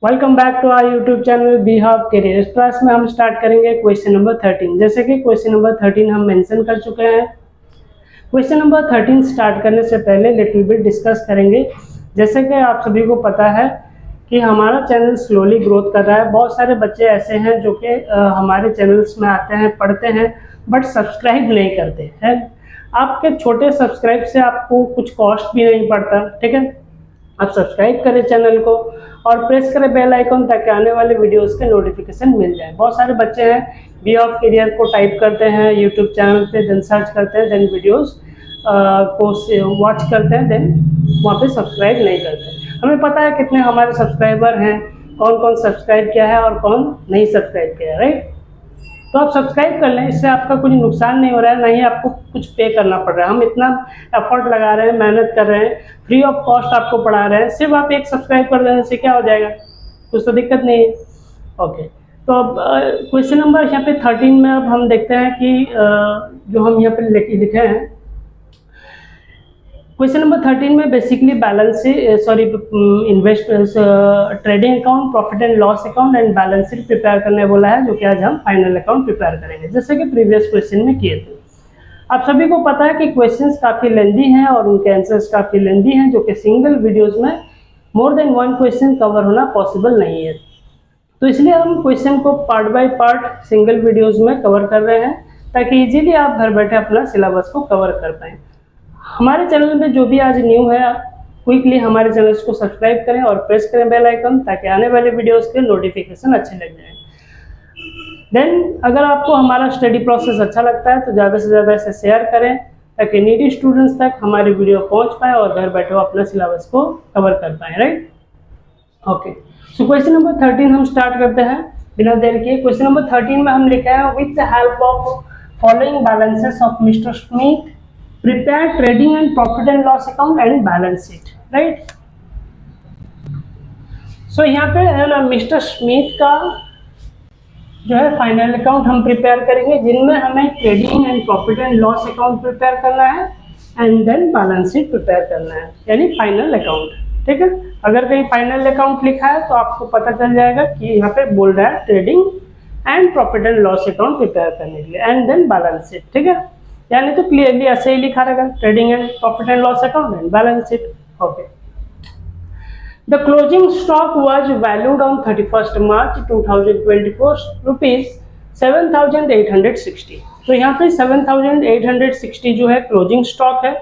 Welcome back to our YouTube channel B Hub Career. इस class में हम start करेंगे क्वेश्चन नंबर 13। जैसे कि क्वेश्चन नंबर 13 हम मेंशन कर चुके हैं। क्वेश्चन नंबर 13 स्टार्ट करने से पहले लिटिल बिट डिस्कस करेंगे। जैसे कि आप सभी को पता है कि हमारा चैनल स्लोली ग्रोथ कर रहा है। बहुत सारे बच्चे ऐसे हैं जो कि हमारे चैनल्स में आते हैं, पढ़ते हैं, बट सब्सक्राइब नहीं करते हैं। आपके छोटे सब्सक्राइब से आपको कुछ कॉस्ट भी नहीं पड़ता, ठीक है। आप सब्सक्राइब करें चैनल को और प्रेस करें बेल आइकन ताकि आने वाले वीडियोस के नोटिफिकेशन मिल जाए। बहुत सारे बच्चे हैं बी हब करियर को टाइप करते हैं यूट्यूब चैनल पे, देन सर्च करते हैं, देन वीडियोस को वॉच करते हैं, देन वहाँ पे सब्सक्राइब नहीं करते। हमें पता है कितने हमारे सब्सक्राइबर हैं, कौन कौन सब्सक्राइब किया है और कौन नहीं सब्सक्राइब किया है, राइट। तो आप सब्सक्राइब कर लें, इससे आपका कुछ नुकसान नहीं हो रहा है, ना ही आपको कुछ पे करना पड़ रहा है। हम इतना एफर्ट लगा रहे हैं, मेहनत कर रहे हैं, फ्री ऑफ कॉस्ट आपको पढ़ा रहे हैं, सिर्फ आप एक सब्सक्राइब कर देने से क्या हो जाएगा, कुछ तो दिक्कत नहीं है। ओके, तो अब क्वेश्चन नंबर यहाँ पे 13 में अब हम देखते हैं कि जो हम यहाँ पे लिखे हैं क्वेश्चन नंबर 13 में basically balance invest trading account, profit and loss account and balance sheet prepare करने बोला है, जो कि आज हम फाइनल अकाउंट प्रिपेयर करेंगे जैसे कि प्रीवियस क्वेश्चन में किए थे। आप सभी को पता है कि क्वेश्चंस काफ़ी लेंदी हैं और उनके आंसर्स काफ़ी लेंदी हैं, जो कि सिंगल वीडियोज़ में more than one question cover होना पॉसिबल नहीं है। तो इसलिए हम क्वेश्चन को part by part single videos में कवर कर रहे हैं ताकि इजीली आप घर बैठे अपना सिलेबस को कवर कर पाएँ। हमारे चैनल में जो भी आज न्यू है, क्विकली हमारे चैनल को सब्सक्राइब करें और प्रेस करें बेल आइकन ताकि आने वाले वीडियोस के नोटिफिकेशन अच्छे लग जाएं। देन अगर आपको हमारा स्टडी प्रोसेस अच्छा लगता है तो ज़्यादा से ज़्यादा इसे शेयर करें ताकि नीडी स्टूडेंट्स तक हमारी वीडियो पहुंच पाए और घर बैठे अपना सिलेबस को कवर कर पाएँ, right. Okay, so question number 13 हम स्टार्ट करते हैं बिना देर किए। क्वेश्चन नंबर 13 में हम लिखे हैं with the help of following balances of mister Smith prepare trading and profit and loss account and balance sheet, right। सो यहाँ पे है ना मिस्टर स्मिथ का जो है फाइनल अकाउंट हम प्रिपेयर करेंगे, जिनमें हमें trading and profit and loss account prepare करना है and then balance sheet prepare करना है, यानी फाइनल अकाउंट, ठीक है। अगर कहीं फाइनल अकाउंट लिखा है तो आपको पता चल जाएगा कि यहाँ पे बोल रहा है trading and profit and loss account prepare करने के लिए एंड देन बैलेंस शीट, ठीक है। यानी तो क्लियरली ऐसे ही लिखा रहेगा trading and profit and loss account and balance sheet. Okay, the closing stock was valued on 31 March 2024 rupees 7,860। तो यहाँ पे 7,860 जो है क्लोजिंग स्टॉक है,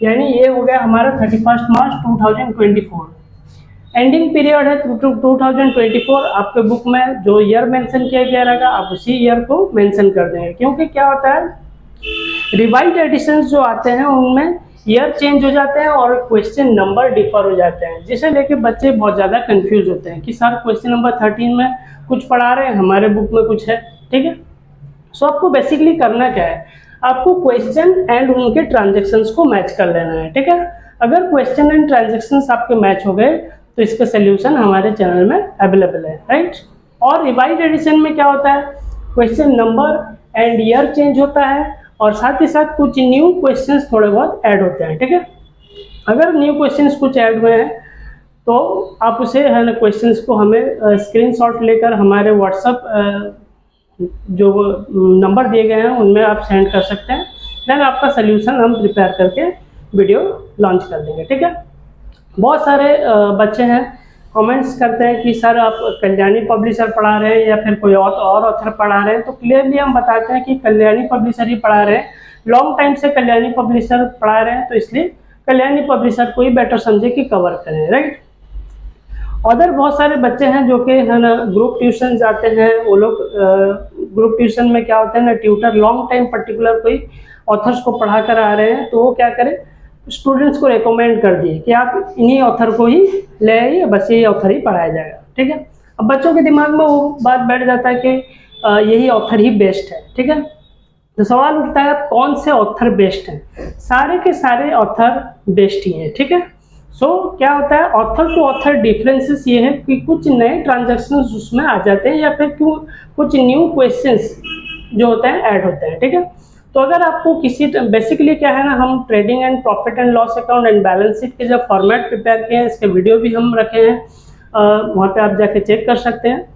यानी ये हो गया हमारा 31 मार्च 2024। एंडिंग पीरियड है 2024। आपके बुक में जो ईयर मेंशन किया गया रहेगा आप उसी ईयर को मेंशन कर देंगे, क्योंकि क्या होता है रिवाइज एडिशंस जो आते हैं उनमें ईयर चेंज हो जाते हैं और क्वेश्चन नंबर डिफर हो जाते हैं, जिसे लेके बच्चे बहुत ज़्यादा कंफ्यूज होते हैं कि सर क्वेश्चन नंबर 13 में कुछ पढ़ा रहे हैं, हमारे बुक में कुछ है, ठीक है। सो आपको बेसिकली करना क्या है, आपको क्वेश्चन एंड उनके ट्रांजेक्शन्स को मैच कर लेना है, ठीक है। अगर क्वेश्चन एंड ट्रांजेक्शन्स आपके मैच हो गए तो इसका सोल्यूशन हमारे चैनल में अवेलेबल है, राइट। और रिवाइज एडिशन में क्या होता है, question number and year change होता है और साथ ही साथ कुछ न्यू क्वेश्चंस थोड़े बहुत ऐड होते हैं, ठीक है। अगर न्यू क्वेश्चंस कुछ ऐड हुए हैं तो आप उसे है ना क्वेश्चंस को हमें स्क्रीनशॉट लेकर हमारे व्हाट्सएप जो नंबर दिए गए हैं उनमें आप सेंड कर सकते हैं। देन आपका सोल्यूशन हम प्रिपेयर करके वीडियो लॉन्च कर देंगे, ठीक है। बहुत सारे बच्चे हैं कमेंट्स करते हैं कि सर आप कल्याणी पब्लिशर पढ़ा रहे हैं या फिर कोई और ऑथर पढ़ा रहे हैं, तो क्लियरली हम बताते हैं कि कल्याणी पब्लिशर ही पढ़ा रहे हैं। लॉन्ग टाइम से कल्याणी पब्लिशर पढ़ा रहे हैं तो इसलिए कल्याणी पब्लिशर को ही बेटर समझे कि कवर करें, राइट। अदर बहुत सारे बच्चे हैं जो कि है ना ग्रुप ट्यूशन जाते हैं, वो लोग ग्रुप ट्यूशन में क्या होता है ना, ट्यूटर लॉन्ग टाइम पर्टिकुलर कोई ऑथर्स को पढ़ा कर आ रहे हैं तो वो क्या करें, स्टूडेंट्स को रेकमेंड कर दिए कि आप इन्हीं ऑथर को ही ले आइए, बस यही ऑथर ही पढ़ाया जाएगा, ठीक है। अब बच्चों के दिमाग में वो बात बैठ जाता है कि यही ऑथर ही बेस्ट है, ठीक है। तो सवाल उठता है कौन से ऑथर बेस्ट हैं, सारे के सारे ऑथर बेस्ट ही हैं, ठीक है। सो क्या होता है ऑथर टू ऑथर डिफरेंसेस ये है कि कुछ नए ट्रांजैक्शंस उसमें आ जाते हैं या फिर कुछ न्यू क्वेश्चंस जो होते हैं ऐड होते हैं, ठीक है। तो अगर आपको किसी बेसिकली क्या है ना, हम trading and profit and loss account and balance sheet के जब फॉर्मेट प्रिपेयर किए हैं, इसके वीडियो भी हम रखे हैं, वहाँ पे आप जाके चेक कर सकते हैं।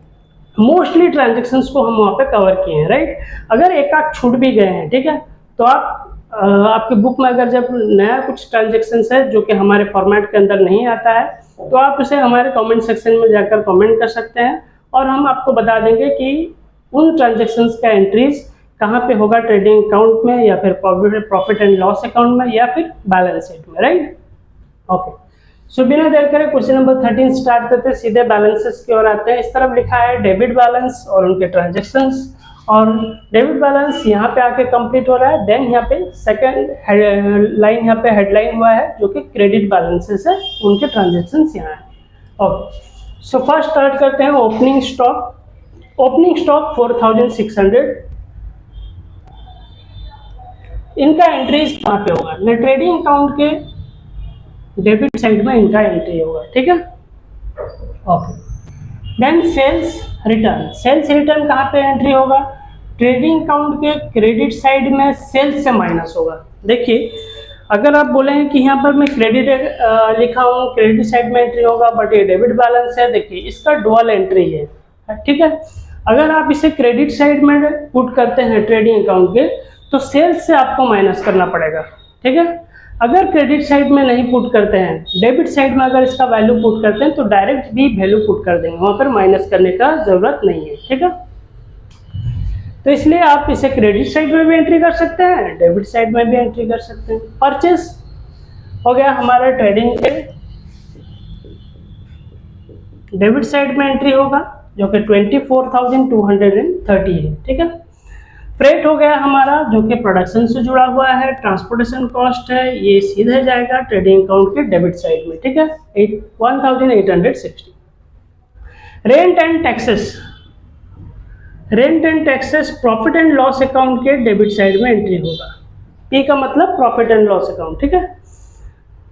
मोस्टली ट्रांजेक्शन्स को हम वहाँ पे कवर किए हैं, राइट। अगर एक आध छूट भी गए हैं, ठीक है, तो आप आपके बुक में अगर जब नया कुछ ट्रांजेक्शन्स है जो कि हमारे फॉर्मेट के अंदर नहीं आता है, तो आप उसे हमारे कमेंट सेक्शन में जाकर कमेंट कर सकते हैं और हम आपको बता देंगे कि उन ट्रांजेक्शन्स का एंट्रीज कहाँ पे होगा, ट्रेडिंग अकाउंट में या फिर प्रॉफिट एंड लॉस अकाउंट में या फिर बैलेंस शीट में, राइट। ओके, सो बिना देर करे क्वेश्चन नंबर 13 स्टार्ट करते हैं, सीधे बैलेंसेस की ओर आते हैं। इस तरफ लिखा है डेबिट बैलेंस और उनके ट्रांजेक्शन्स, और डेबिट बैलेंस यहाँ पे आके कंप्लीट हो रहा है। देन यहाँ पे सेकंड लाइन यहाँ पे हेडलाइन हुआ है जो कि क्रेडिट बैलेंसेस है, उनके ट्रांजेक्शन्स यहाँ है। ओके, सो फर्स्ट स्टार्ट करते हैं ओपनिंग स्टॉक। ओपनिंग स्टॉक 4600, इनका एंट्रीज कहाँ पे होगा, नेट ट्रेडिंग अकाउंट के डेबिट साइड में इनका एंट्री होगा, ठीक है। Okay, then sales return. Sales return कहाँ पे एंट्री होगा, ट्रेडिंग अकाउंट के क्रेडिट साइड में सेल्स से माइनस होगा। देखिए, अगर आप बोलें कि यहाँ पर मैं क्रेडिट लिखा हूँ, क्रेडिट साइड में एंट्री होगा, बट ये डेबिट बैलेंस है, देखिए इसका डुअल एंट्री है, ठीक है। अगर आप इसे क्रेडिट साइड में पुट करते हैं ट्रेडिंग अकाउंट के, तो सेल्स से आपको माइनस करना पड़ेगा, ठीक है। अगर क्रेडिट साइड में नहीं पुट करते हैं, डेबिट साइड में अगर इसका वैल्यू पुट करते हैं, तो डायरेक्ट भी वैल्यू पुट कर देंगे, वहाँ पर माइनस करने का जरूरत नहीं है, ठीक है। तो इसलिए आप इसे क्रेडिट साइड में भी एंट्री कर सकते हैं, डेबिट साइड में भी एंट्री कर सकते हैं। परचेस हो गया हमारा ट्रेडिंग के डेबिट साइड में एंट्री होगा जो कि 24,230 है, ठीक है। फ्रेट हो गया हमारा जो कि प्रोडक्शन से जुड़ा हुआ है, ट्रांसपोर्टेशन कॉस्ट है, ये सीधे जाएगा ट्रेडिंग अकाउंट के डेबिट साइड में, ठीक है, 1860। Rent and taxes, rent and taxes profit and loss account के डेबिट साइड में एंट्री होगा। पी का मतलब प्रॉफिट एंड लॉस अकाउंट, ठीक है।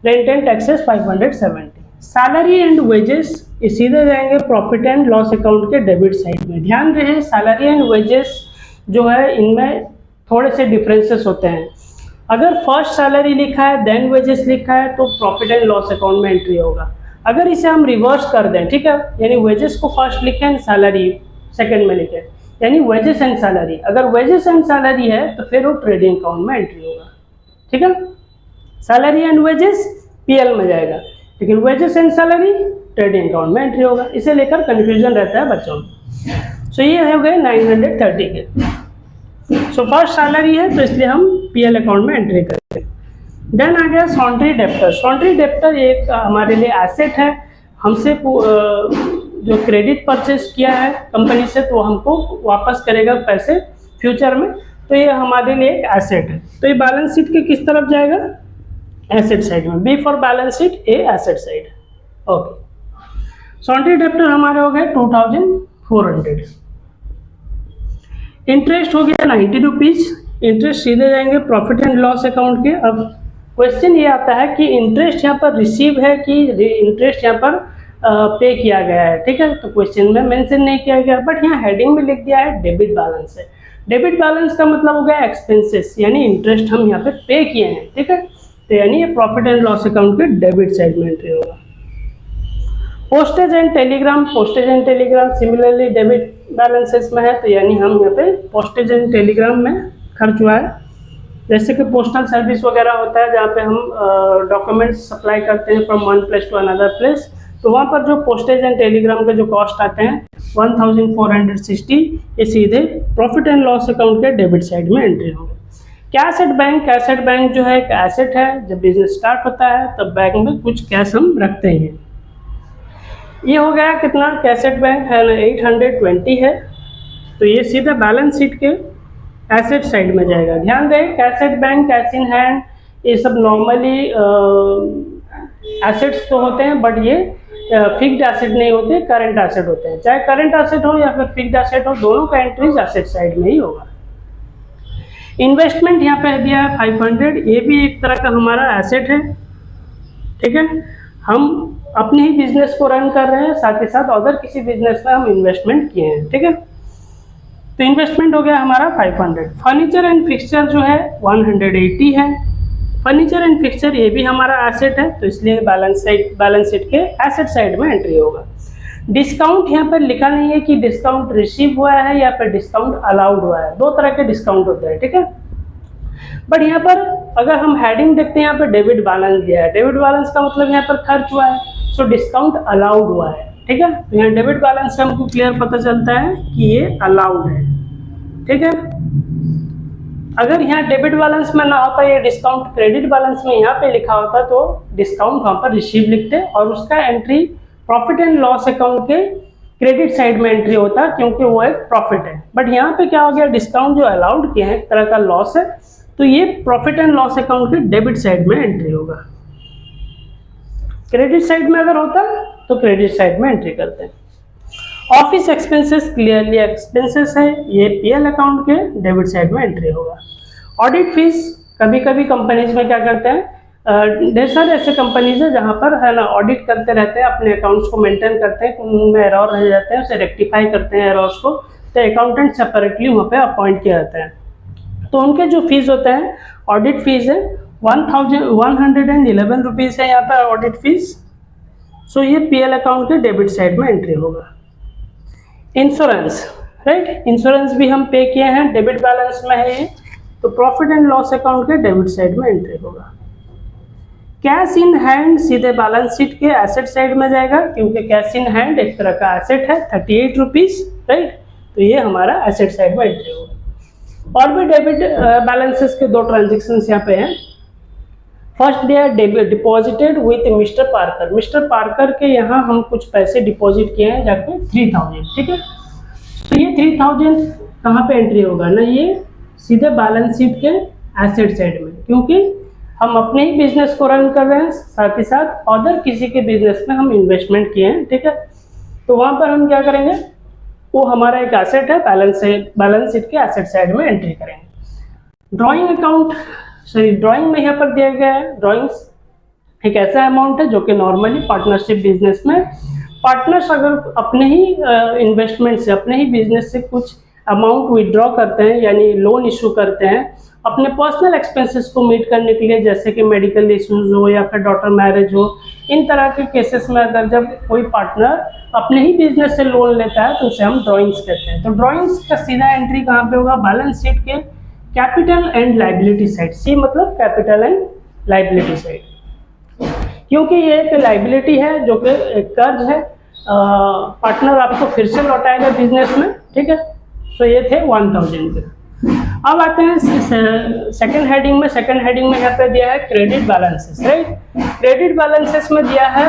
Rent and taxes 570। Salary and wages ये सीधे जाएंगे प्रॉफिट एंड लॉस अकाउंट के डेबिट साइड में। ध्यान रहे, सैलरी एंड वेजेस जो है इनमें थोड़े से डिफरेंसेस होते हैं। अगर फर्स्ट सैलरी लिखा है देन वेजेस लिखा है, तो प्रॉफिट एंड लॉस अकाउंट में एंट्री होगा। अगर इसे हम रिवर्स कर दें, ठीक है, यानी वेजेस को फर्स्ट लिखें, सैलरी सेकंड में लिखें, यानी वेजेस एंड सैलरी। अगर वेजेस एंड सैलरी है तो फिर वो ट्रेडिंग अकाउंट में एंट्री होगा, ठीक है। सैलरी एंड वेजेस पीएल में जाएगा, लेकिन wages and salary trading account में एंट्री होगा। इसे लेकर कंफ्यूजन रहता है बच्चों में। सो ये हो गए 930 के। सो फर्स्ट सैलरी है तो इसलिए हम पीएल अकाउंट में एंट्री करते हैं। देन आ गया सॉन्ड्री डेप्टर। सॉन्ड्री डेप्टर एक हमारे लिए एसेट है, हमसे जो क्रेडिट परचेस किया है कंपनी से तो हमको वापस करेगा पैसे फ्यूचर में, तो ये हमारे लिए एक एसेट है। तो ये बैलेंस शीट के किस तरफ जाएगा, एसेट साइड में। B for balance sheet, A asset side. Okay, sundry debtor हमारे हो गए 2400। इंटरेस्ट हो गया 90 रुपीज़। इंटरेस्ट सीधे जाएंगे प्रॉफिट एंड लॉस अकाउंट के। अब क्वेश्चन ये आता है कि इंटरेस्ट यहाँ पर रिसीव है कि इंटरेस्ट यहाँ पर पे किया गया है, ठीक है। तो क्वेश्चन में मेंशन नहीं किया गया, बट यहाँ हेडिंग में लिख दिया है डेबिट बैलेंस है। डेबिट बैलेंस का मतलब हो गया एक्सपेंसेस, यानी इंटरेस्ट हम यहाँ पे किए हैं, ठीक है। तो यानी ये प्रॉफिट एंड लॉस अकाउंट के डेबिट साइड में एंट्री होगा। Postage and Telegram, postage and Telegram similarly debit balances में है, तो यानी हम यहाँ पे पोस्टेज एंड टेलीग्राम में खर्च हुआ है। जैसे कि पोस्टल सर्विस वगैरह होता है जहाँ पे हम डॉक्यूमेंट्स सप्लाई करते हैं from one place to another place, तो वहाँ पर जो पोस्टेज एंड टेलीग्राम के जो कॉस्ट आते हैं 1460, ये सीधे प्रॉफिट एंड लॉस अकाउंट के डेबिट साइड में एंट्री होगा। Cash at bank, cash at bank जो है एक एसेट है। जब बिजनेस स्टार्ट होता है तब बैंक में कुछ कैश हम रखते हैं। ये हो गया कितना, कैश एट बैंक है 820 है, तो ये सीधा बैलेंस शीट के एसेट साइड में जाएगा। ध्यान दें, cash at bank, cash in hand, ये सब नॉर्मली एसेट्स तो होते हैं, बट ये फिक्स्ड एसेट नहीं होते, करंट एसेट होते हैं। चाहे करंट एसेट हो या फिर फिक्स्ड एसेट हो, दोनों का एंट्रीज एसेट साइड में ही होगा। इन्वेस्टमेंट यहाँ पे दिया है 500, ये भी एक तरह का हमारा एसेट है, ठीक है। हम अपने ही बिजनेस को रन कर रहे हैं, साथ ही साथ अदर किसी बिजनेस में हम इन्वेस्टमेंट किए हैं, ठीक है। तो इन्वेस्टमेंट हो गया हमारा 500। फर्नीचर एंड फिक्सचर जो है 180 है। फर्नीचर एंड फिक्सचर ये भी हमारा एसेट है, तो इसलिए बैलेंस शीट के एसेट साइड में एंट्री होगा। डिस्काउंट यहाँ पर लिखा नहीं है कि डिस्काउंट रिसीव हुआ है या फिर डिस्काउंट अलाउड हुआ है, दो तरह के डिस्काउंट होते हैं, ठीक है। बट यहाँ पर अगर हम हेडिंग देखते हैं, यहाँ पर डेबिट बैलेंस दिया है, डेबिट बैलेंस का मतलब यहाँ पर खर्च हुआ है, सो डिस्काउंट अलाउड हुआ है, ठीक है। तो यहाँ डेबिट बैलेंस से हमको क्लियर पता चलता है कि ये अलाउड है, ठीक है। अगर यहाँ डेबिट बैलेंस में ना होता, ये डिस्काउंट क्रेडिट बैलेंस में यहाँ पे लिखा होता, तो डिस्काउंट वहाँ पर रिसीव लिखते और उसका entry profit and loss account के क्रेडिट साइड में एंट्री होता, क्योंकि वो एक प्रॉफिट है। बट यहाँ पे क्या हो गया, डिस्काउंट जो अलाउड किया है एक तरह का लॉस है, तो ये प्रॉफिट एंड लॉस अकाउंट के डेबिट साइड में एंट्री होगा। क्रेडिट साइड में अगर होता तो क्रेडिट साइड में एंट्री करते हैं। ऑफिस एक्सपेंसेस क्लियरली एक्सपेंसेस है, ये पीएल अकाउंट के डेबिट साइड में एंट्री होगा। ऑडिट फीस, कभी कभी कंपनीज में क्या करते हैं, ढेर सारे ऐसे कंपनीज है जहाँ पर है ना ऑडिट करते रहते हैं, अपने अकाउंट्स को मेंटेन करते हैं, उनमें एरर रह जाते हैं उसे रेक्टिफाई करते हैं एरर्स को, तो अकाउंटेंट सेपरेटली वहाँ पे अपॉइंट किया जाता है। तो उनके जो फीस होते हैं, ऑडिट फीस है 1111 रुपीज़ है यहाँ पर ऑडिट फीस। सो ये पीएल अकाउंट के डेबिट साइड में एंट्री होगा। इंश्योरेंस, राइट, इंश्योरेंस भी हम पे किए हैं, डेबिट बैलेंस में है ये, तो प्रॉफिट एंड लॉस अकाउंट के डेबिट साइड में एंट्री होगा। कैश इन हैंड सीधे बैलेंस शीट के एसेट साइड में जाएगा, क्योंकि कैश इन हैंड एक तरह का एसेट है, 38 रुपीज़, राइट, तो ये हमारा एसेट साइड में एंट्री होगा। और भी डेबिट बैलेंसेस के दो ट्रांजेक्शन्स यहाँ पे हैं। First day deposited with mister Parker, mister Parker के यहाँ हम कुछ पैसे डिपॉजिट किए हैं जाके 3000, ठीक है। तो ये 3000 कहाँ पे एंट्री होगा ना, ये सीधे बैलेंस शीट के एसेट साइड में, क्योंकि हम अपने ही बिजनेस को रन कर रहे हैं, साथ ही साथ अदर किसी के बिजनेस में हम इन्वेस्टमेंट किए हैं, ठीक है। तो वहाँ पर हम क्या करेंगे, वो हमारा एक एसेट है, बैलेंस शीट के एसेट साइड में एंट्री करेंगे। ड्राइंग अकाउंट, सॉरी ड्राइंग में यहाँ पर दिया गया है, ड्राइंग्स एक ऐसा अमाउंट है जो कि नॉर्मली पार्टनरशिप बिजनेस में पार्टनर्स अगर अपने ही इन्वेस्टमेंट से, अपने ही बिजनेस से कुछ अमाउंट विड्रॉ करते हैं, यानी लोन इशू करते हैं अपने पर्सनल एक्सपेंसेस को मीट करने के लिए, जैसे कि मेडिकल इश्यूज हो या फिर डॉटर मैरिज हो, इन तरह के केसेस में अगर जब कोई पार्टनर अपने ही बिजनेस से लोन लेता है तो उसे हम ड्राइंग्स कहते हैं। तो ड्राइंग्स का सीधा एंट्री कहाँ पे होगा, बैलेंस शीट के कैपिटल एंड लाइबिलिटी साइड। सी मतलब कैपिटल एंड लाइबिलिटी साइड, क्योंकि ये एक लाइबिलिटी है जो कि एक कर्ज है, पार्टनर आपको फिर से लौटाएगा बिजनेस में, ठीक है। तो ये थे 1000 के। अब आते हैं सेकंड हेडिंग में। सेकंड हेडिंग में यहाँ पे दिया है credit balances, right. Credit balances में दिया है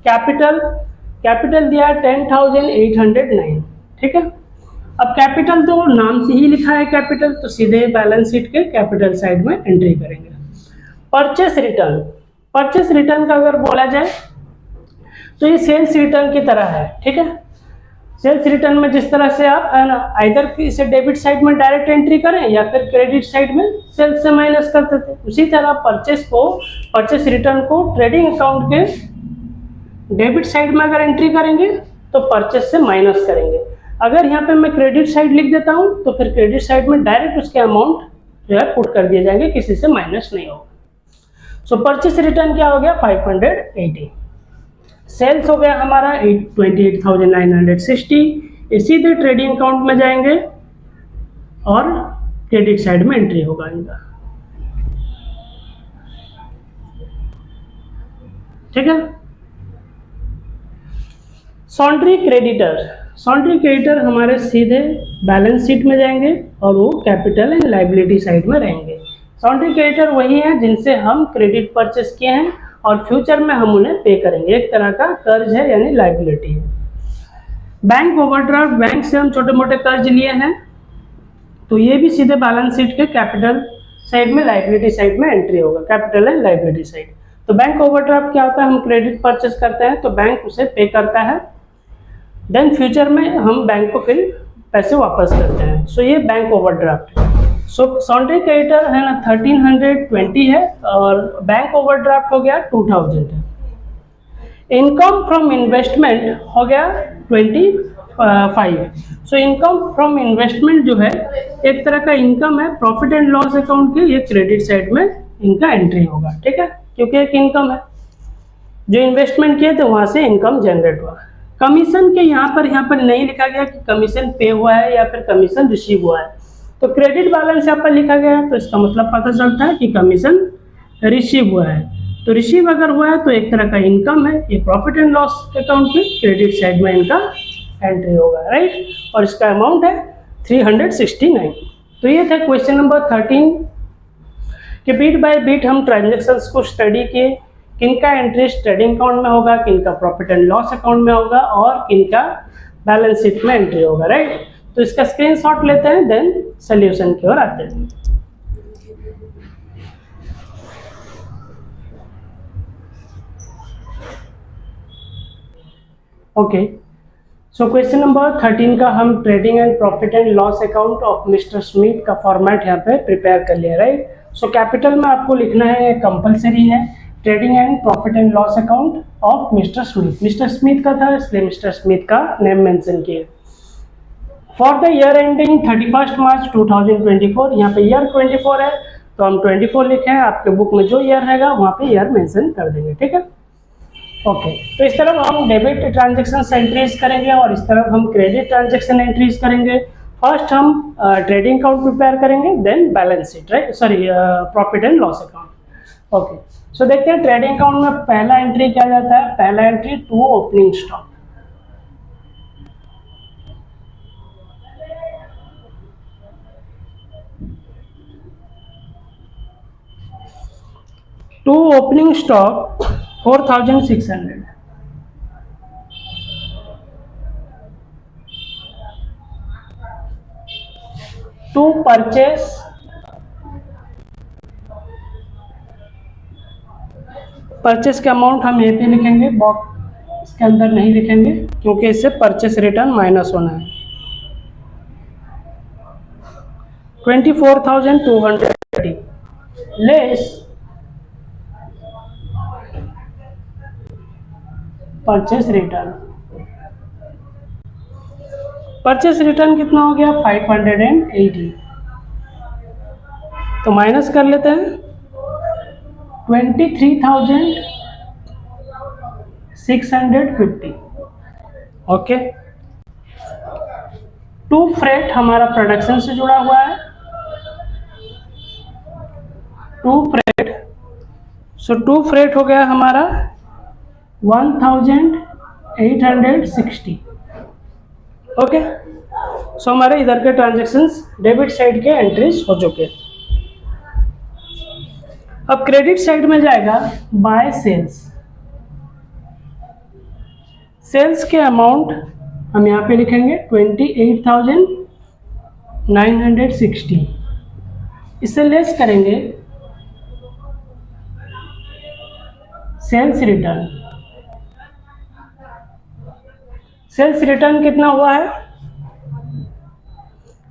कैपिटल दिया है 10,809, ठीक है। अब कैपिटल तो नाम से ही लिखा है कैपिटल, तो सीधे बैलेंस शीट के कैपिटल साइड में एंट्री करेंगे। परचेस रिटर्न का अगर बोला जाए तो ये सेल्स रिटर्न की तरह है, ठीक है। सेल्स रिटर्न में जिस तरह से आप है ना आइदर इसे डेबिट साइड में डायरेक्ट एंट्री करें या फिर क्रेडिट साइड में सेल्स से माइनस करते थे, उसी तरह परचेस रिटर्न को ट्रेडिंग अकाउंट के डेबिट साइड में अगर एंट्री करेंगे तो परचेस से माइनस करेंगे। अगर यहाँ पे मैं क्रेडिट साइड लिख देता हूँ तो फिर क्रेडिट साइड में डायरेक्ट उसके अमाउंट जो है पुट कर दिए जाएंगे, किसी से माइनस नहीं होगा। सो परचेस रिटर्न क्या हो गया 580, सेल्स हो गया हमारा 28,960, सीधे ट्रेडिंग अकाउंट में जाएंगे और क्रेडिट साइड में एंट्री होगा इनका, ठीक है। सॉन्ड्री क्रेडिटर हमारे सीधे बैलेंस शीट में जाएंगे और वो कैपिटल एंड लाइबिलिटी साइड में रहेंगे। सॉन्ड्री क्रेडिटर वही है जिनसे हम क्रेडिट परचेस किए हैं और फ्यूचर में हम उन्हें पे करेंगे, एक तरह का कर्ज है यानी लाइबिलिटी है। बैंक ओवरड्राफ्ट, बैंक से हम छोटे मोटे कर्ज लिए हैं तो ये भी सीधे बैलेंस शीट के कैपिटल साइड में लाइबिलिटी साइड में एंट्री होगा, कैपिटल एंड लाइबिलिटी साइड। तो बैंक ओवरड्राफ्ट क्या होता है, हम क्रेडिट परचेस करते हैं तो बैंक उसे पे करता है, देन फ्यूचर में हम बैंक को फिर पैसे वापस करते हैं। सो ये बैंक ओवरड्राफ्ट है। सो सॉन्ड्री क्रेडिटर है ना 1320 है और बैंक ओवरड्राफ्ट हो गया 2000 है। इनकम फ्रॉम इन्वेस्टमेंट हो गया 25। सो इनकम फ्रॉम इन्वेस्टमेंट जो है एक तरह का इनकम है, प्रॉफिट एंड लॉस अकाउंट के ये क्रेडिट साइड में इनका एंट्री होगा, ठीक है, क्योंकि एक इनकम है, जो इन्वेस्टमेंट किए थे वहाँ से इनकम जनरेट हुआ। कमीशन के यहाँ पर नहीं लिखा गया कि कमीशन पे हुआ है या फिर कमीशन रिसीव हुआ है, तो क्रेडिट बैलेंस यहाँ पर लिखा गया है, तो इसका मतलब पता चलता है कि कमीशन रिसीव हुआ है। तो रिसीव अगर हुआ है तो एक तरह का इनकम है, ये प्रॉफिट एंड लॉस अकाउंट की क्रेडिट साइड में इनका एंट्री होगा, राइट। और इसका अमाउंट है 369। तो ये था क्वेश्चन नंबर 13 कि बीट बाय बीट हम ट्रांजेक्शन्स को स्टडी किए, किनका एंट्री ट्रेडिंग अकाउंट में होगा, किनका प्रॉफिट एंड लॉस अकाउंट में होगा और किनका बैलेंस शीट में एंट्री होगा, राइट। तो इसका स्क्रीनशॉट लेते हैं, देन सॉल्यूशन की ओर आते हैं। ओके, सो क्वेश्चन नंबर 13 का हम trading and profit and loss account of mister Smith का फॉर्मेट यहाँ पे प्रिपेयर कर लिया, राइट। सो कैपिटल में आपको लिखना है, कंपलसरी है, trading and profit and loss account of mister Smith. Mister Smith का था इसलिए मिस्टर स्मिथ का नेम मेंशन किया। फॉर द ईयर एंडिंग 31 मार्च 2024, यहाँ पे ईयर 24 है तो हम 24 लिखे हैं, आपके बुक में जो ईयर रहेगा वहाँ पे ईयर मेंशन कर देंगे, ठीक है। ओके, तो इस तरफ हम डेबिट ट्रांजेक्शन एंट्रीज करेंगे और इस तरफ हम क्रेडिट ट्रांजेक्शन एंट्रीज करेंगे। फर्स्ट हम ट्रेडिंग अकाउंट प्रिपेयर करेंगे, then balance sheet, right, sorry profit and loss account. Okay, so देखते हैं ट्रेडिंग अकाउंट में पहला एंट्री क्या जाता है। पहला entry to opening stock. To opening stock 4600। To purchase के अमाउंट हम यहीं पे लिखेंगे, बॉक्स इसके अंदर नहीं लिखेंगे क्योंकि इससे परचेस रिटर्न माइनस होना है। 24,230 less purchase return. Purchase return कितना हो गया 580, तो माइनस कर लेते हैं 23,650। ओके, टू फ्रेट हमारा प्रोडक्शन से जुड़ा हुआ है, to freight, so to freight हो गया हमारा 1860। ओके, सो हमारे इधर के ट्रांजेक्शन्स डेबिट साइड के एंट्रीज हो चुके। अब क्रेडिट साइड में जाएगा बाय सेल्स। सेल्स के अमाउंट हम यहाँ पे लिखेंगे 28,960। इससे लेस करेंगे सेल्स रिटर्न। सेल्स रिटर्न कितना हुआ है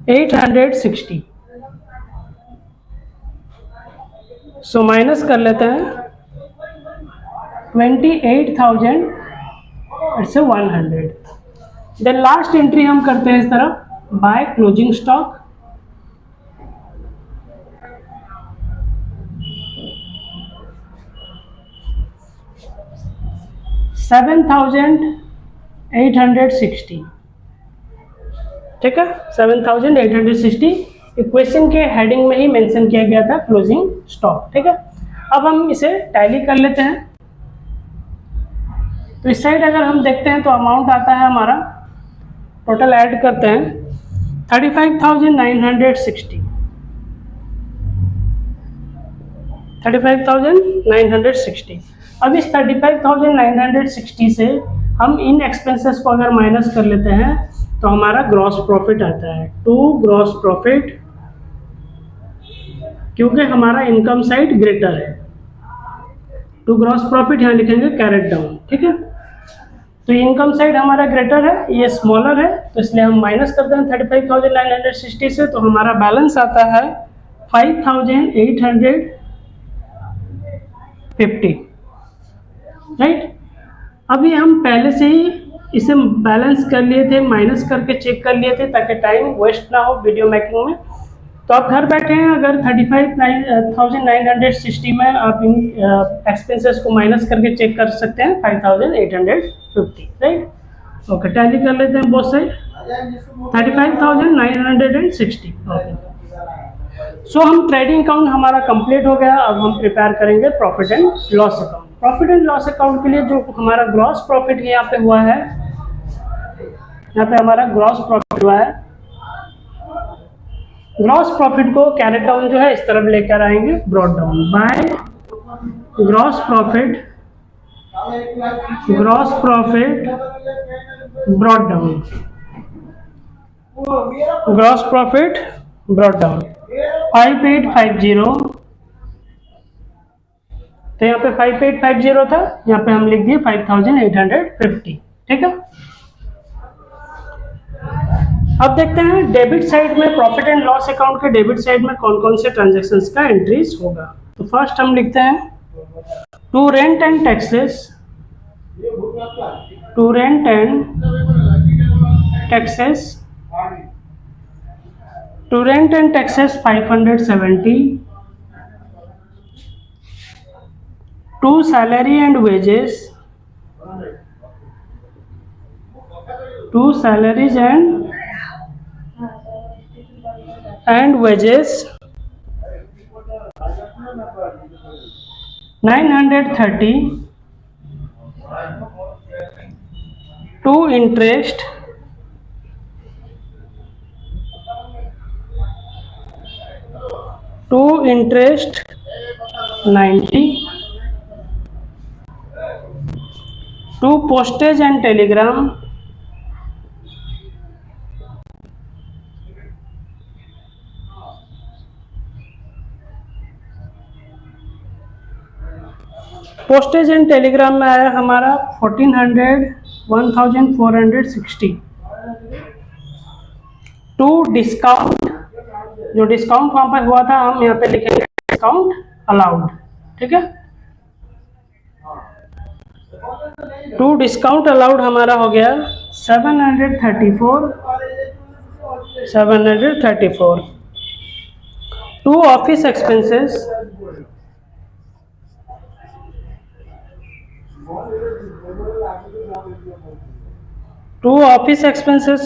860, सो माइनस कर लेते हैं 28,100। देन लास्ट एंट्री हम करते हैं इस तरफ बाय क्लोजिंग स्टॉक। $7,860, ठीक है, 7,860 क्वेश्चन के हेडिंग में ही मेंशन किया गया था क्लोजिंग स्टॉक, ठीक है। अब हम इसे टैली कर लेते हैं। तो इस साइड अगर हम देखते हैं तो अमाउंट आता है हमारा, टोटल ऐड करते हैं 35,960, 35,960। अब इस 35,960 से हम इन एक्सपेंसेस को अगर माइनस कर लेते हैं तो हमारा ग्रॉस प्रॉफिट आता है, टू ग्रॉस प्रॉफिट, क्योंकि हमारा इनकम साइड ग्रेटर है। टू ग्रॉस प्रॉफिट यहाँ लिखेंगे कैरेट डाउन, ठीक है। तो इनकम साइड हमारा ग्रेटर है, ये स्मॉलर है, तो इसलिए हम माइनस करते हैं 35,960 से, तो हमारा बैलेंस आता है 5,850, राइट। अभी हम पहले से ही इसे बैलेंस कर लिए थे, माइनस करके चेक कर लिए थे ताकि टाइम वेस्ट ना हो वीडियो मेकिंग में। तो आप घर बैठे हैं, अगर 35,960 में आप इन एक्सपेंसेस को माइनस करके चेक कर सकते हैं 5,850, राइट। ओके, टैली कर लेते हैं बोथ साइड, 35,960। ओके, सो हम ट्रेडिंग अकाउंट हमारा कंप्लीट हो गया। अब हम प्रिपेयर करेंगे profit and loss account. Profit and loss account के लिए जो हमारा ग्रॉस प्रॉफिट यहाँ पे हुआ है, यहाँ पे हमारा ग्रॉस प्रॉफिट हुआ है, ग्रॉस प्रॉफिट को कैरेट डाउन जो है इस तरफ लेकर आएंगे, brought down by gross profit brought down, gross profit brought down 5850। तो यहाँ पे 5850 था, यहाँ पे हम लिख दिए 5850। ठीक है, अब देखते हैं डेबिट साइड में, प्रॉफिट एंड लॉस अकाउंट के डेबिट साइड में कौन कौन से ट्रांजैक्शंस का एंट्रीज होगा। तो फर्स्ट हम लिखते हैं to rent and taxes, to rent and taxes, to rent and taxes 570, to salary and wages, to salaries and wages 930, to interest 90, to postage and telegram 1460, to discount, जो discount वहां पर हुआ था हम यहाँ पे लिखेंगे डिस्काउंट अलाउड। ठीक है, टू डिस्काउंट अलाउड हमारा हो गया 734, to office expenses, to office expenses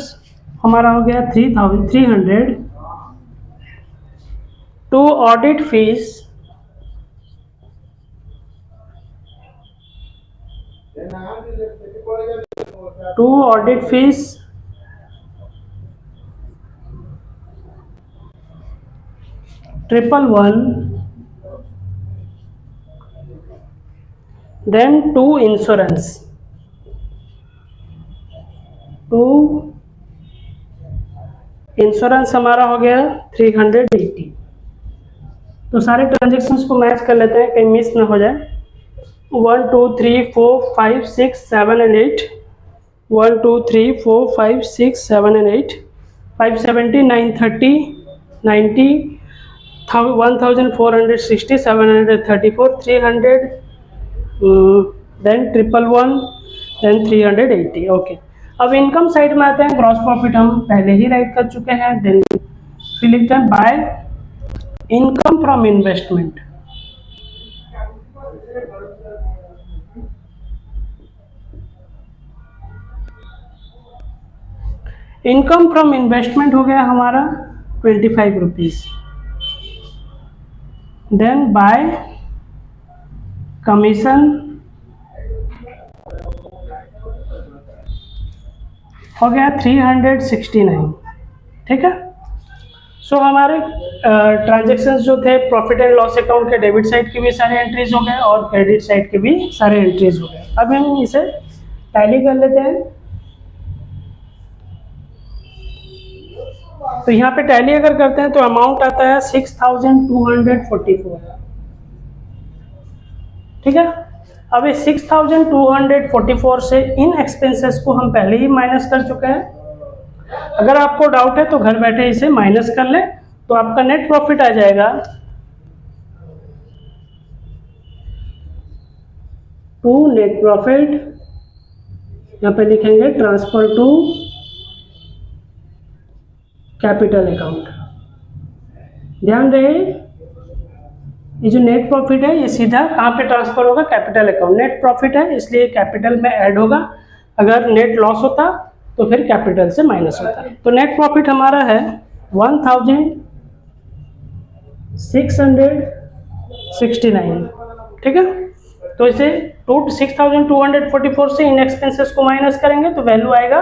हमारा हो गया 300, to audit fees, to audit fees 111, then to insurance, to insurance हमारा हो गया 380। तो सारे ट्रांजेक्शन्स को मैच कर लेते हैं, कहीं मिस ना हो जाए। 1 2 3 4 5 6 7 and 8, 1 2 3 4 5 6 7 and 8, 570, 930, 90, 1460, 734, 300, then 111, then 380। Okay, अब इनकम साइड में आते हैं। ग्रॉस प्रॉफिट हम पहले ही राइट कर चुके हैं, देन फिर लिखते हैं by income from investment. Income from investment हो गया हमारा 25 रुपीज, देन बाय कमीशन हो गया 369। ठीक है, सो हमारे ट्रांजैक्शंस जो थे प्रॉफिट एंड लॉस अकाउंट के डेबिट साइड के भी सारे एंट्रीज हो गए और क्रेडिट साइड के भी सारे एंट्रीज हो गए। अब हम इसे टैली कर लेते हैं। तो यहाँ पे टैली अगर करते हैं तो अमाउंट आता है 6244। ठीक है, अब इस 6244 से इन एक्सपेंसेस को हम पहले ही माइनस कर चुके हैं। अगर आपको डाउट है तो घर बैठे इसे माइनस कर ले, तो आपका नेट प्रॉफिट आ जाएगा टू नेट प्रॉफिट, यहाँ पे लिखेंगे ट्रांसफर टू कैपिटल अकाउंट। ध्यान रहे, ये जो नेट प्रॉफिट है ये सीधा कहाँ पे ट्रांसफर होगा, कैपिटल अकाउंट। नेट प्रॉफिट है इसलिए कैपिटल में ऐड होगा, अगर नेट लॉस होता तो फिर कैपिटल से माइनस होता। तो नेट प्रॉफिट हमारा है 1669, ठीक है। तो इसे 6244 से इन एक्सपेंसेस को माइनस करेंगे तो वैल्यू आएगा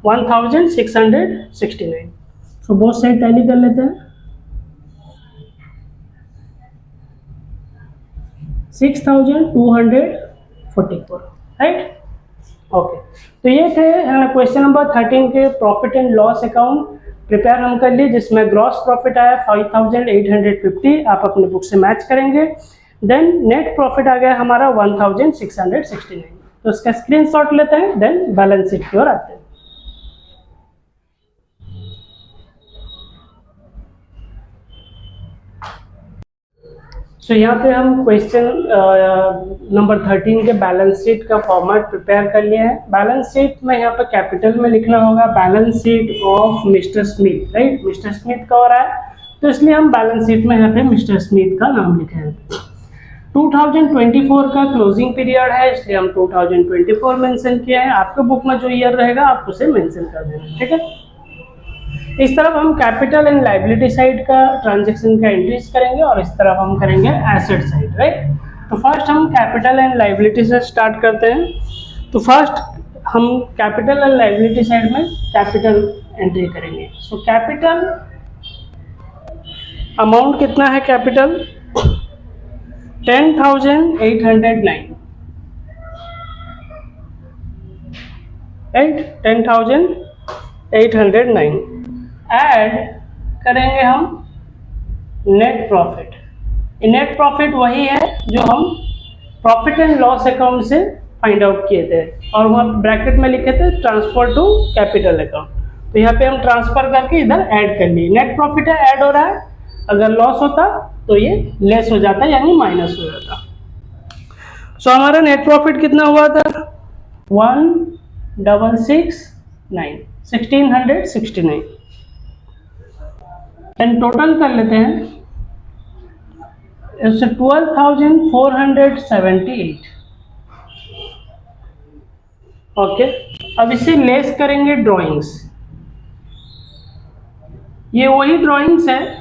1669। तो बोथ साइड टैली कर लेते हैं। 6244, राइट। ओके, तो ये थे क्वेश्चन नंबर 13 के profit and loss account prepare हम कर लिए, जिसमें ग्रॉस प्रॉफिट आया 5850, आप अपने बुक से मैच करेंगे। देन नेट प्रॉफिट आ गया हमारा 1669। तो इसका स्क्रीनशॉट लेते हैं, देन बैलेंस शीट की ओर आते हैं। तो यहाँ पे हम क्वेश्चन नंबर 13 के बैलेंस शीट का फॉर्मेट प्रिपेयर कर लिए हैं। बैलेंस शीट में यहाँ पे कैपिटल में लिखना होगा balance sheet of mister Smith, right. Mister Smith का हो रहा है तो इसलिए हम बैलेंस शीट में यहाँ पे मिस्टर स्मिथ का नाम लिखे हैं। 2024 का क्लोजिंग पीरियड है इसलिए हम 2024 मेंशन किया है। आपके बुक में जो ईयर रहेगा आप उसे मेंशन कर देना, ठीक है। इस तरफ हम कैपिटल एंड लायबिलिटी साइड का ट्रांजैक्शन का एंट्रीज करेंगे और इस तरफ हम करेंगे एसेट साइड, राइट। तो फर्स्ट हम कैपिटल एंड लायबिलिटी से स्टार्ट करते हैं। तो फर्स्ट हम कैपिटल एंड लायबिलिटी साइड में कैपिटल एंट्री करेंगे। सो कैपिटल अमाउंट कितना है, कैपिटल 10,809, राइट, 10,809। ऐड करेंगे हम नेट प्रॉफिट। नेट प्रॉफिट वही है जो हम प्रॉफिट एंड लॉस अकाउंट से फाइंड आउट किए थे और वहाँ ब्रैकेट में लिखे थे ट्रांसफर टू कैपिटल अकाउंट। तो यहाँ पे हम ट्रांसफर करके इधर ऐड कर लिए। नेट प्रॉफिट है, ऐड हो रहा है। अगर लॉस होता तो ये लेस हो जाता यानी माइनस हो जाता। सो हमारा नेट प्रॉफिट कितना हुआ था 1669। एंड टोटल कर लेते हैं, इससे 12,478। ओके, अब इसे लेस करेंगे ड्राइंग्स। ये वही ड्राइंग्स है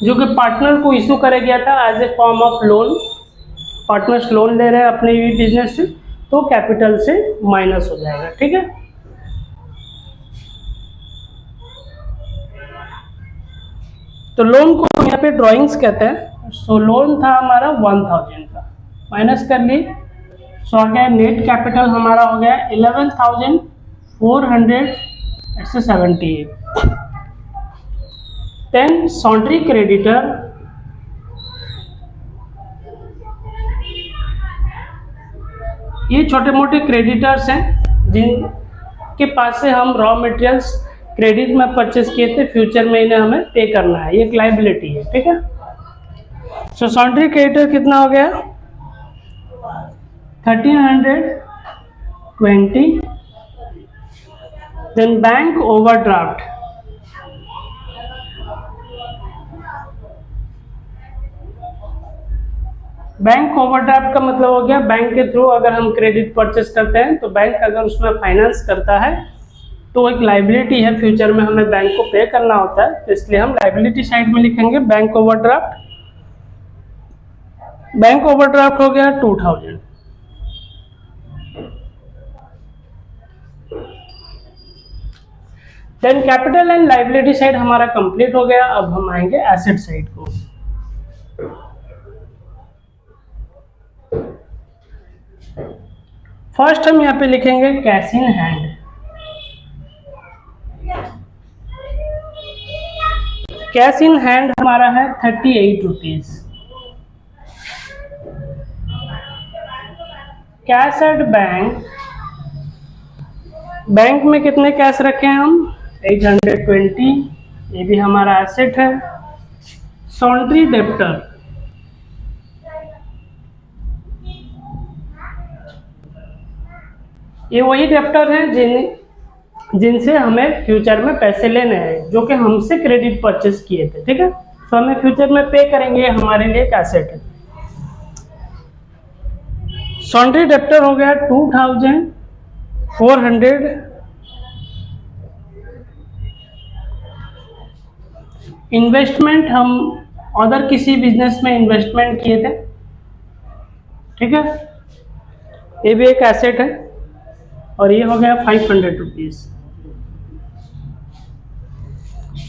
जो कि पार्टनर को इशू करा गया था as a form of loan. Partners loan ले रहे हैं अपने बिजनेस से तो कैपिटल से माइनस हो जाएगा, ठीक है। तो लोन को यहाँ पे ड्राइंग्स कहते हैं। सो लोन था हमारा 1000 का, माइनस कर ली। सो आ गया नेट कैपिटल हमारा हो गया 11,478। देन सॉन्ड्री क्रेडिटर, ये छोटे मोटे क्रेडिटर्स हैं जिनके पास से हम रॉ मटेरियल्स क्रेडिट में परचेस किए थे, फ्यूचर में इन्हें हमें पे करना है। ये एक लाइबिलिटी है, ठीक है। सो सॉन्ड्री क्रेडिटर कितना हो गया 1320। Then bank overdraft, bank overdraft का मतलब हो गया बैंक के थ्रू अगर हम क्रेडिट परचेस करते हैं तो बैंक अगर उसमें फाइनेंस करता है तो एक लाइबिलिटी है, फ्यूचर में हमें बैंक को पे करना होता है। तो इसलिए हम लाइबिलिटी साइड में लिखेंगे बैंक ओवरड्राफ्ट। बैंक ओवरड्राफ्ट हो गया 2000। Then capital and liability side हमारा कंप्लीट हो गया। अब हम आएंगे एसेट साइड को। फर्स्ट हम यहाँ पे लिखेंगे cash in hand. Cash in hand हमारा है 38 rupees. Cash at bank, bank में कितने कैश रखे हैं हम 820, ये भी हमारा एसेट है। सॉन्ड्री डेप्टर, ये वही डेप्टर हैं जिनसे हमें फ्यूचर में पैसे लेने हैं, जो कि हमसे क्रेडिट परचेस किए थे, ठीक है। तो हमें फ्यूचर में पे करेंगे, हमारे लिए एक एसेट है। सॉन्ड्री डेप्टर हो गया 2000। 400 इन्वेस्टमेंट हम अदर किसी बिजनेस में इन्वेस्टमेंट किए थे, ठीक है, ये भी एक एसेट है, और ये हो गया 500 रुपीज।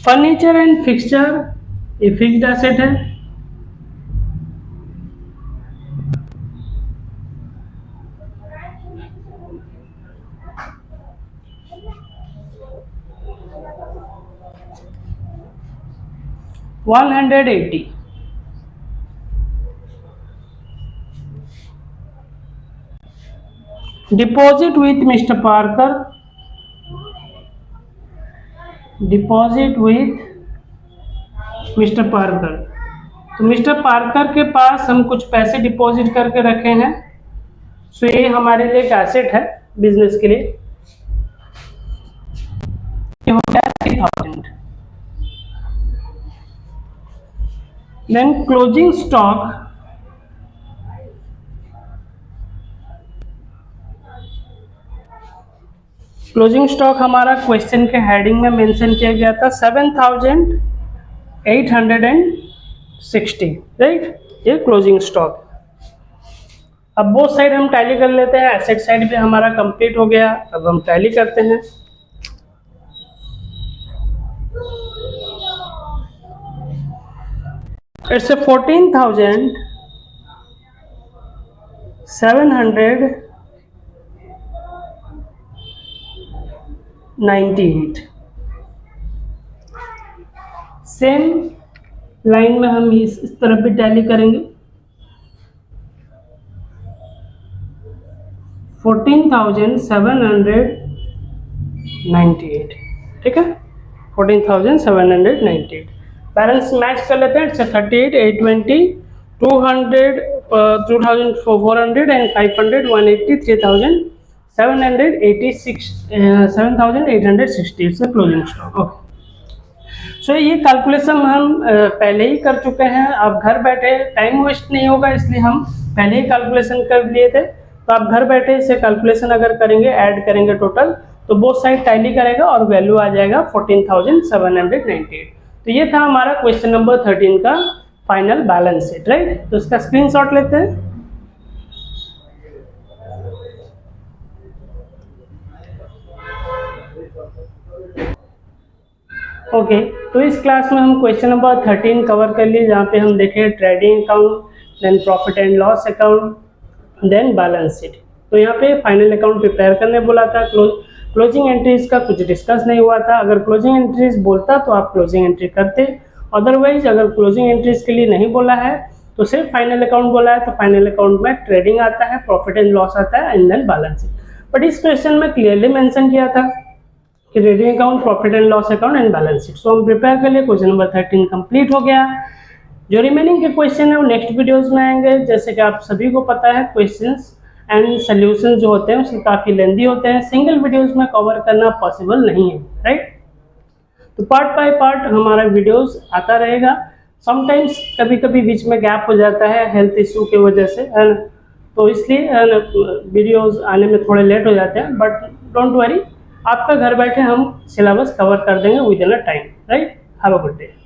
फर्नीचर एंड फिक्सचर ये फिक्स्ड एसेट है, $180। Deposit with mister Parker, deposit with mister Parker, तो मिस्टर पार्कर के पास हम कुछ पैसे डिपॉजिट करके रखे हैं, सो ये हमारे लिए एक एसेट है बिजनेस के लिए, ये हो गया 3000। Then closing stock, closing stock हमारा क्वेश्चन के हेडिंग में मेंशन किया गया था 7860, राइट, ये क्लोजिंग स्टॉक। अब बोथ साइड हम टैली कर लेते हैं, एसेट साइड भी हमारा कंप्लीट हो गया, अब हम टैली करते हैं। इट्स 14,798। सेम लाइन में हम इस तरफ भी टैली करेंगे, 14,798, ठीक है, 14,798। बैलेंस मैच कर लेते हैं, 38, 820, 200, 2,400 एंड 500, 180, 3,786, 7,860 से क्लोजिंग स्टॉक। ओके, सो ये कैलकुलेशन हम पहले ही कर चुके हैं, अब घर बैठे टाइम वेस्ट नहीं होगा, इसलिए हम पहले ही कैलकुलेशन कर लिए थे। तो आप घर बैठे इसे कैलकुलेशन अगर करेंगे, ऐड करेंगे टोटल, तो बोथ साइड टैली करेगा और वैल्यू आ जाएगा 14,798। तो ये था हमारा क्वेश्चन नंबर 13 का फाइनल बैलेंस शीट, राइट। तो इसका स्क्रीनशॉट लेते हैं। ओके, तो इस क्लास में हम क्वेश्चन नंबर 13 कवर कर लिए, जहाँ पे हम देखे trading account, then profit and loss account, then balance sheet. तो यहाँ पे फाइनल अकाउंट प्रिपेयर करने बोला था, क्लोजिंग एंट्रीज का कुछ डिस्कस नहीं हुआ था। अगर क्लोजिंग एंट्रीज बोलता तो आप क्लोजिंग एंट्री करते, अदरवाइज अगर क्लोजिंग एंट्रीज के लिए नहीं बोला है तो सिर्फ फाइनल अकाउंट बोला है, तो फाइनल अकाउंट में ट्रेडिंग आता है, प्रॉफिट एंड लॉस आता है and then balance sheet. But इस क्वेश्चन में क्लियरली मेंशन किया था कि trading account, profit and loss account and balance sheet. So हम प्रिपेयर कर लिए, क्वेश्चन नंबर 13 कंप्लीट हो गया। जो रिमेनिंग के क्वेश्चन है वो नेक्स्ट वीडियोस में आएंगे। जैसे कि आप सभी को पता है, क्वेश्चंस एंड सॉल्यूशंस जो होते हैं उसके काफ़ी लेंदी होते हैं, सिंगल वीडियोस में कवर करना पॉसिबल नहीं है, राइट। तो पार्ट बाय पार्ट हमारा वीडियोस आता रहेगा। समटाइम्स कभी कभी बीच में गैप हो जाता है हेल्थ इशू की वजह से, तो इसलिए वीडियोस आने में थोड़े लेट हो जाते हैं, बट डोंट वरी, आपका घर बैठे हम सिलेबस कवर कर देंगे with in a time, right. Have a good day.